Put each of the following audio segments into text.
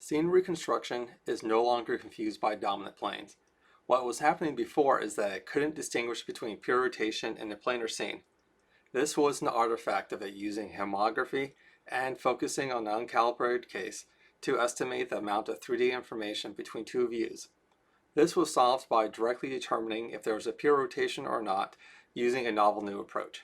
Scene reconstruction is no longer confused by dominant planes. What was happening before is that it couldn't distinguish between pure rotation and a planar scene. This was an artifact of it using homography and focusing on an uncalibrated case to estimate the amount of 3D information between two views. This was solved by directly determining if there was a pure rotation or not using a novel new approach.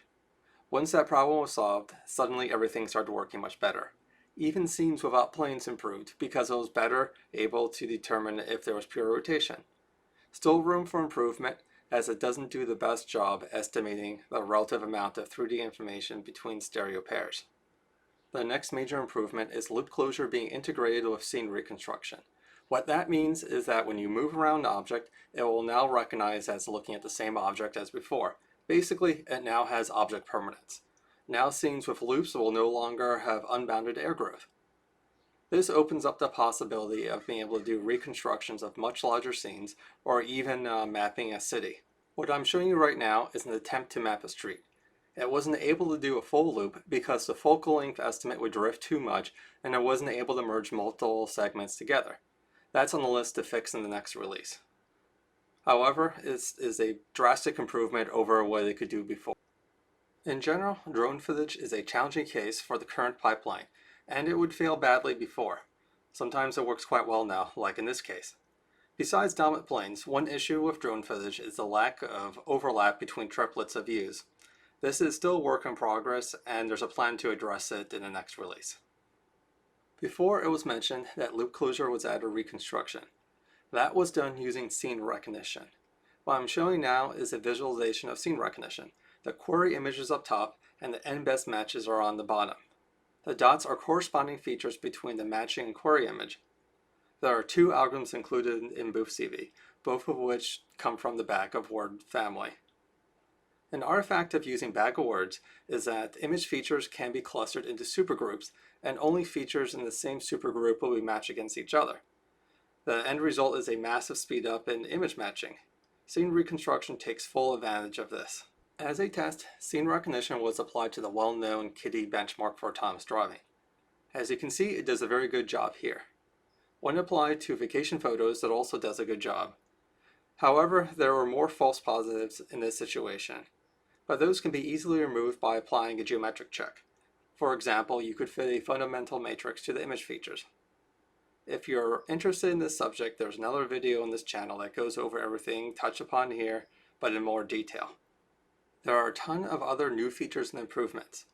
Once that problem was solved, suddenly everything started working much better. Even scenes without planes improved because it was better able to determine if there was pure rotation. Still room for improvement, as it doesn't do the best job estimating the relative amount of 3D information between stereo pairs. The next major improvement is loop closure being integrated with scene reconstruction. What that means is that when you move around an object, it will now recognize as looking at the same object as before. Basically, it now has object permanence. Now scenes with loops will no longer have unbounded air growth. This opens up the possibility of being able to do reconstructions of much larger scenes, or even mapping a city. What I'm showing you right now is an attempt to map a street. It wasn't able to do a full loop because the focal length estimate would drift too much, and it wasn't able to merge multiple segments together. That's on the list to fix in the next release. However, it is a drastic improvement over what it could do before. In general, drone footage is a challenging case for the current pipeline, and it would fail badly before. Sometimes it works quite well now, like in this case. Besides dominant planes, one issue with drone footage is the lack of overlap between triplets of views. This is still a work in progress, and there's a plan to address it in the next release. Before, it was mentioned that loop closure was added to reconstruction. That was done using scene recognition. What I'm showing now is a visualization of scene recognition. The query image is up top, and the end best matches are on the bottom. The dots are corresponding features between the matching and query image. There are two algorithms included in BoofCV, both of which come from the bag of word family. An artifact of using bag of words is that image features can be clustered into supergroups, and only features in the same supergroup will be matched against each other. The end result is a massive speed up in image matching. Scene reconstruction takes full advantage of this. As a test, scene recognition was applied to the well-known KITTI benchmark for autonomous driving. As you can see, it does a very good job here. When applied to vacation photos, it also does a good job. However, there were more false positives in this situation, but those can be easily removed by applying a geometric check. For example, you could fit a fundamental matrix to the image features. If you're interested in this subject, there's another video on this channel that goes over everything touched upon here, but in more detail. There are a ton of other new features and improvements.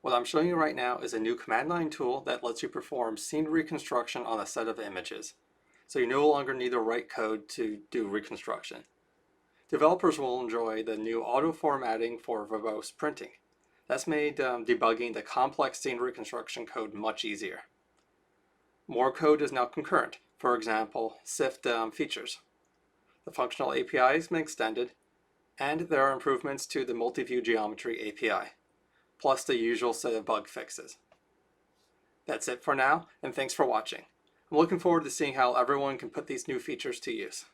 What I'm showing you right now is a new command line tool that lets you perform scene reconstruction on a set of images. So you no longer need to write code to do reconstruction. Developers will enjoy the new auto formatting for verbose printing. That's made debugging the complex scene reconstruction code much easier. More code is now concurrent, for example, SIFT features. The functional API has been extended, and there are improvements to the multi-view geometry API, plus the usual set of bug fixes. That's it for now, and thanks for watching. I'm looking forward to seeing how everyone can put these new features to use.